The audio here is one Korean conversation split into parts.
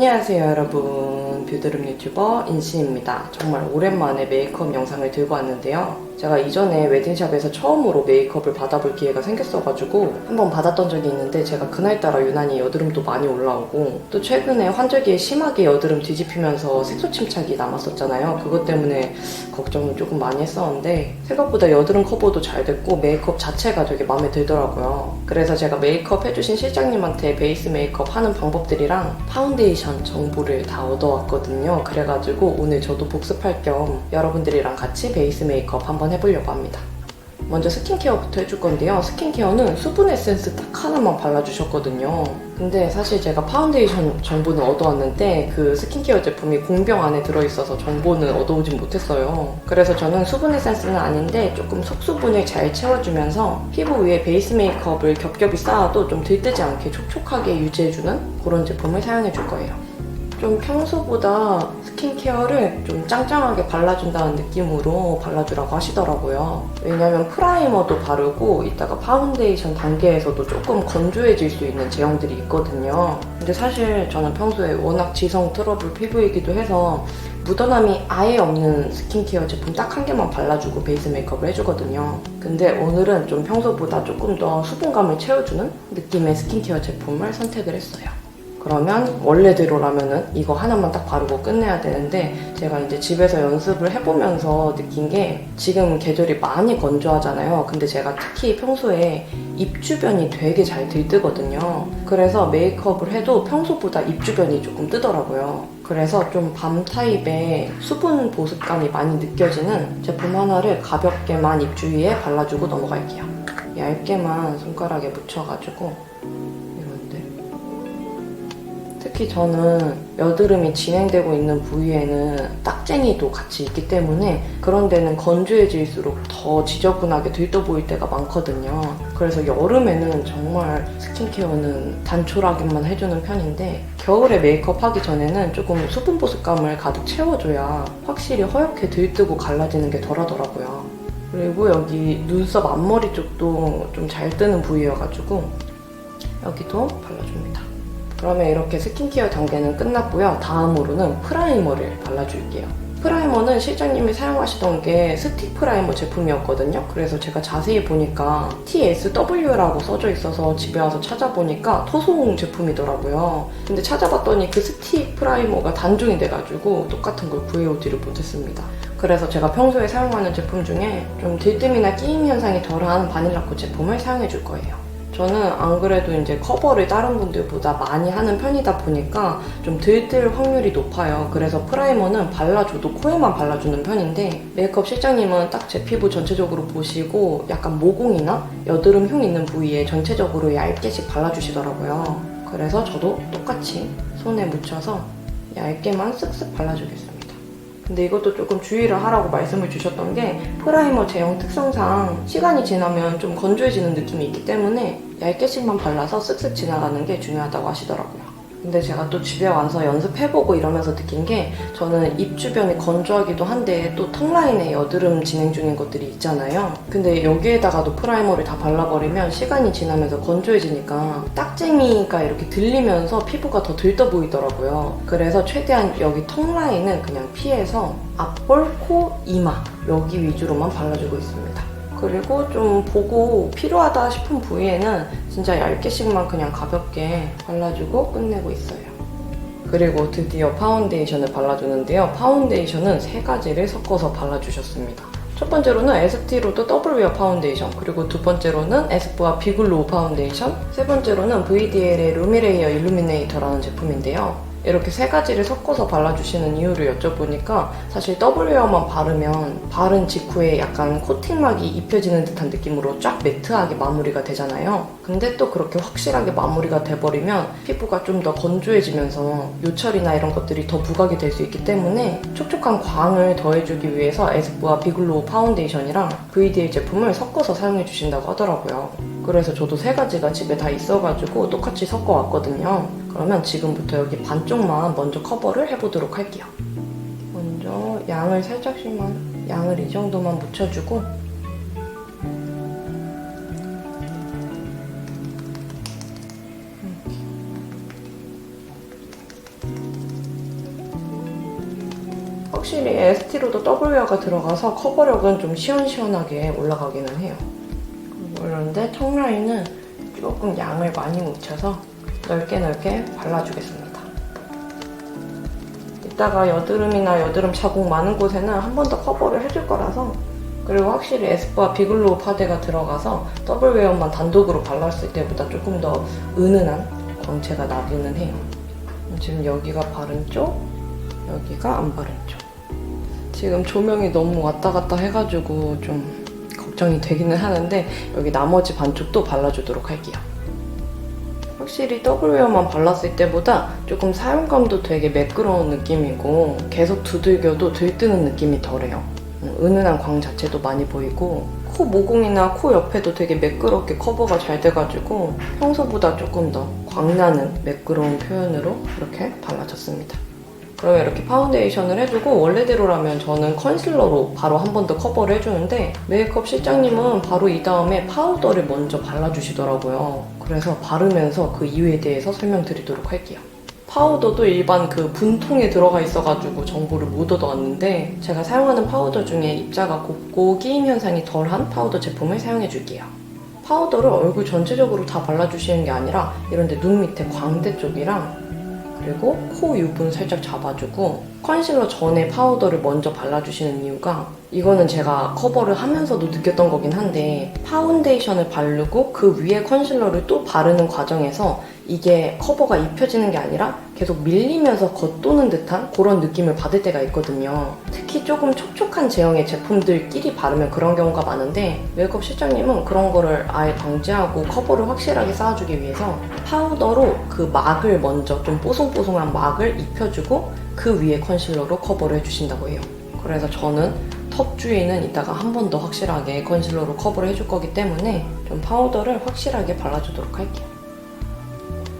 안녕하세요 여러분, 뷰드룸 유튜버 인시입니다. 정말 오랜만에 메이크업 영상을 들고 왔는데요. 제가 이전에 웨딩샵에서 처음으로 메이크업을 받아볼 기회가 생겼어가지고 한번 받았던 적이 있는데, 제가 그날따라 유난히 여드름도 많이 올라오고, 또 최근에 환절기에 심하게 여드름 뒤집히면서 색소 침착이 남았었잖아요. 그것 때문에 걱정을 조금 많이 했었는데 생각보다 여드름 커버도 잘 됐고 메이크업 자체가 되게 마음에 들더라고요. 그래서 제가 메이크업 해주신 실장님한테 베이스 메이크업 하는 방법들이랑 파운데이션 정보를 다 얻어왔거든요. 그래가지고 오늘 저도 복습할 겸 여러분들이랑 같이 베이스 메이크업 한번 해보려고 합니다. 먼저 스킨케어부터 해줄 건데요. 스킨케어는 수분 에센스 딱 하나만 발라주셨거든요. 근데 사실 제가 파운데이션 정보는 얻어왔는데 그 스킨케어 제품이 공병 안에 들어있어서 정보는 얻어오진 못했어요. 그래서 저는 수분 에센스는 아닌데 조금 속수분을 잘 채워주면서 피부 위에 베이스 메이크업을 겹겹이 쌓아도 좀 들뜨지 않게 촉촉하게 유지해주는 그런 제품을 사용해줄 거예요. 좀 평소보다 스킨케어를 좀 짱짱하게 발라준다는 느낌으로 발라주라고 하시더라고요. 왜냐면 프라이머도 바르고 이따가 파운데이션 단계에서도 조금 건조해질 수 있는 제형들이 있거든요. 근데 사실 저는 평소에 워낙 지성 트러블 피부이기도 해서 묻어남이 아예 없는 스킨케어 제품 딱 한 개만 발라주고 베이스 메이크업을 해주거든요. 근데 오늘은 좀 평소보다 조금 더 수분감을 채워주는 느낌의 스킨케어 제품을 선택을 했어요. 그러면 원래대로라면은 이거 하나만 딱 바르고 끝내야 되는데, 제가 이제 집에서 연습을 해보면서 느낀 게 지금 계절이 많이 건조하잖아요. 근데 제가 특히 평소에 입 주변이 되게 잘 들뜨거든요. 그래서 메이크업을 해도 평소보다 입 주변이 조금 뜨더라고요. 그래서 좀 밤 타입의 수분 보습감이 많이 느껴지는 제품 하나를 가볍게만 입 주위에 발라주고 넘어갈게요. 얇게만 손가락에 묻혀가지고, 특히 저는 여드름이 진행되고 있는 부위에는 딱쟁이도 같이 있기 때문에 그런 데는 건조해질수록 더 지저분하게 들떠 보일 때가 많거든요. 그래서 여름에는 정말 스킨케어는 단촐하게만 해주는 편인데, 겨울에 메이크업 하기 전에는 조금 수분 보습감을 가득 채워줘야 확실히 허옇게 들뜨고 갈라지는 게 덜하더라고요. 그리고 여기 눈썹 앞머리 쪽도 좀 잘 뜨는 부위여가지고 여기도 발라줍니다. 그러면 이렇게 스킨케어 단계는 끝났고요. 다음으로는 프라이머를 발라줄게요. 프라이머는 실장님이 사용하시던 게 스틱 프라이머 제품이었거든요. 그래서 제가 자세히 보니까 TSW라고 써져 있어서 집에 와서 찾아보니까 토송 제품이더라고요. 근데 찾아봤더니 그 스틱 프라이머가 단종이 돼가지고 똑같은 걸 구해오지를 못했습니다. 그래서 제가 평소에 사용하는 제품 중에 좀 들뜸이나 끼임 현상이 덜한 바닐라코 제품을 사용해줄 거예요. 저는 안 그래도 이제 커버를 다른 분들보다 많이 하는 편이다 보니까 좀 들뜰 확률이 높아요. 그래서 프라이머는 발라줘도 코에만 발라주는 편인데, 메이크업 실장님은 딱 제 피부 전체적으로 보시고 약간 모공이나 여드름 흉 있는 부위에 전체적으로 얇게씩 발라주시더라고요. 그래서 저도 똑같이 손에 묻혀서 얇게만 쓱쓱 발라주겠습니다. 근데 이것도 조금 주의를 하라고 말씀을 주셨던 게, 프라이머 제형 특성상 시간이 지나면 좀 건조해지는 느낌이 있기 때문에 얇게씩만 발라서 쓱쓱 지나가는 게 중요하다고 하시더라고요. 근데 제가 또 집에 와서 연습해보고 이러면서 느낀 게, 저는 입 주변이 건조하기도 한데 또 턱라인에 여드름 진행 중인 것들이 있잖아요. 근데 여기에다가도 프라이머를 다 발라버리면 시간이 지나면서 건조해지니까 딱쟁이가 이렇게 들리면서 피부가 더 들떠 보이더라고요. 그래서 최대한 여기 턱라인은 그냥 피해서 앞볼, 코, 이마 여기 위주로만 발라주고 있습니다. 그리고 좀 보고 필요하다 싶은 부위에는 진짜 얇게씩만 그냥 가볍게 발라주고 끝내고 있어요. 그리고 드디어 파운데이션을 발라주는데요. 파운데이션은 3가지를 섞어서 발라주셨습니다. 첫 번째로는 에스티로드 더블웨어 파운데이션, 그리고 두 번째로는 에스쁘아 비글로우 파운데이션, 세 번째로는 VDL의 루미레이어 일루미네이터라는 제품인데요. 이렇게 3가지를 섞어서 발라주시는 이유를 여쭤보니까, 사실 더블웨어만 바르면 바른 직후에 약간 코팅막이 입혀지는 듯한 느낌으로 쫙 매트하게 마무리가 되잖아요. 근데 또 그렇게 확실하게 마무리가 돼버리면 피부가 좀 더 건조해지면서 요철이나 이런 것들이 더 부각이 될 수 있기 때문에 촉촉한 광을 더해주기 위해서 에스쁘아 비글로우 파운데이션이랑 VDL 제품을 섞어서 사용해주신다고 하더라고요. 그래서 저도 3가지가 집에 다 있어가지고 똑같이 섞어왔거든요. 그러면 지금부터 여기 반쪽만 먼저 커버를 해보도록 할게요. 먼저 양을 살짝씩만, 양을 이 정도만 묻혀주고, 에스티로더 더블웨어가 들어가서 커버력은 좀 시원시원하게 올라가기는 해요. 그런데 턱 라인은 조금 양을 많이 묻혀서 넓게 발라주겠습니다. 이따가 여드름이나 여드름 자국 많은 곳에는 한 번 더 커버를 해줄 거라서, 그리고 확실히 에스쁘아 비글로우 파데가 들어가서 더블웨어만 단독으로 발랐을 때보다 조금 더 은은한 광채가 나기는 해요. 지금 여기가 바른 쪽, 여기가 안 바른 쪽. 지금 조명이 너무 왔다 갔다 해가지고 좀 걱정이 되기는 하는데 여기 나머지 반쪽도 발라주도록 할게요. 확실히 더블웨어만 발랐을 때보다 조금 사용감도 되게 매끄러운 느낌이고 계속 두들겨도 들뜨는 느낌이 덜해요. 은은한 광 자체도 많이 보이고 코 모공이나 코 옆에도 되게 매끄럽게 커버가 잘 돼가지고 평소보다 조금 더 광나는 매끄러운 표현으로 이렇게 발라줬습니다. 그러면 이렇게 파운데이션을 해주고, 원래대로라면 저는 컨실러로 바로 한 번 더 커버를 해주는데 메이크업 실장님은 바로 이 다음에 파우더를 먼저 발라주시더라고요. 그래서 바르면서 그 이유에 대해서 설명드리도록 할게요. 파우더도 일반 그 분통에 들어가 있어가지고 정보를 못 얻어왔는데, 제가 사용하는 파우더 중에 입자가 곱고 끼임 현상이 덜한 파우더 제품을 사용해줄게요. 파우더를 얼굴 전체적으로 다 발라주시는 게 아니라 이런데 눈 밑에 광대 쪽이랑 그리고 코 유분 살짝 잡아주고, 컨실러 전에 파우더를 먼저 발라주시는 이유가, 이거는 제가 커버를 하면서도 느꼈던 거긴 한데, 파운데이션을 바르고 그 위에 컨실러를 또 바르는 과정에서 이게 커버가 입혀지는 게 아니라 계속 밀리면서 겉도는 듯한 그런 느낌을 받을 때가 있거든요. 특히 조금 촉촉한 제형의 제품들끼리 바르면 그런 경우가 많은데, 메이크업 실장님은 그런 거를 아예 방지하고 커버를 확실하게 쌓아주기 위해서 파우더로 그 막을 먼저, 좀 뽀송뽀송한 막을 입혀주고 그 위에 컨실러로 커버를 해주신다고 해요. 그래서 저는 턱 주위는 이따가 한 번 더 확실하게 컨실러로 커버를 해줄 거기 때문에 좀 파우더를 확실하게 발라주도록 할게요.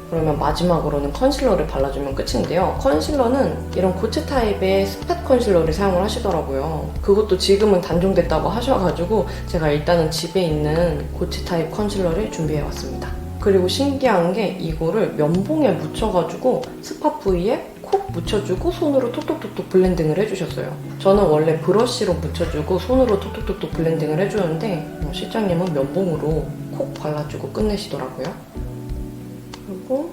그러면 마지막으로는 컨실러를 발라주면 끝인데요. 컨실러는 이런 고체 타입의 스팟 컨실러를 사용을 하시더라고요. 그것도 지금은 단종됐다고 하셔가지고 제가 일단은 집에 있는 고체 타입 컨실러를 준비해왔습니다. 그리고 신기한 게 이거를 면봉에 묻혀가지고 스팟 부위에 콕 묻혀주고 손으로 톡톡톡톡 블렌딩을 해주셨어요. 저는 원래 브러쉬로 묻혀주고 손으로 톡톡톡톡 블렌딩을 해주는데 실장님은 면봉으로 콕 발라주고 끝내시더라고요. 그리고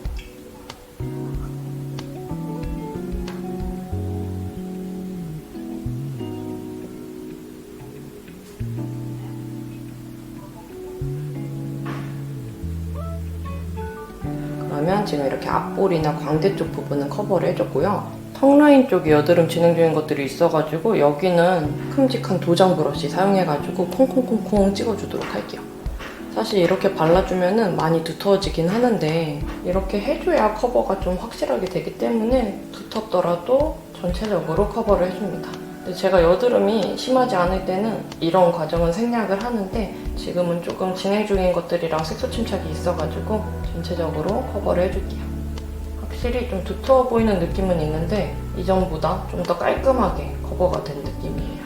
그러면 지금 이렇게 앞볼이나 광대 쪽 부분은 커버를 해줬고요. 턱 라인 쪽에 여드름 진행 중인 것들이 있어가지고 여기는 큼직한 도장 브러쉬 사용해가지고 콩콩콩콩 찍어주도록 할게요. 사실 이렇게 발라주면은 많이 두터워지긴 하는데 이렇게 해줘야 커버가 좀 확실하게 되기 때문에 두텁더라도 전체적으로 커버를 해줍니다. 근데 제가 여드름이 심하지 않을 때는 이런 과정은 생략을 하는데 지금은 조금 진행 중인 것들이랑 색소 침착이 있어가지고 전체적으로 커버를 해줄게요. 확실히 좀 두터워 보이는 느낌은 있는데 이전보다 좀 더 깔끔하게 커버가 된 느낌이에요.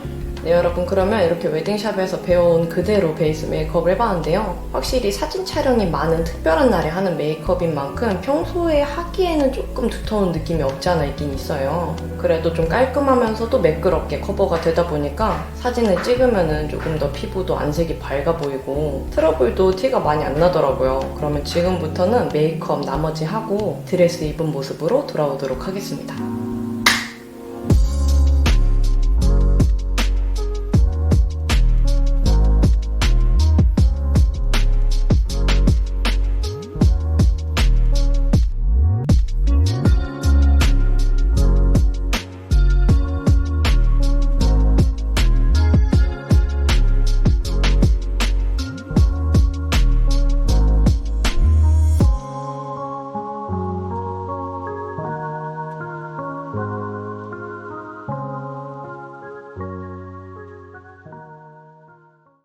네, 여러분, 그러면 이렇게 웨딩샵에서 배워온 그대로 베이스 메이크업을 해봤는데요. 확실히 사진 촬영이 많은 특별한 날에 하는 메이크업인 만큼 평소에 하기에는 조금 두터운 느낌이 없지 않아 있긴 있어요. 그래도 좀 깔끔하면서도 매끄럽게 커버가 되다 보니까 사진을 찍으면은 조금 더 피부도 안색이 밝아 보이고 트러블도 티가 많이 안 나더라고요. 그러면 지금부터는 메이크업 나머지 하고 드레스 입은 모습으로 돌아오도록 하겠습니다.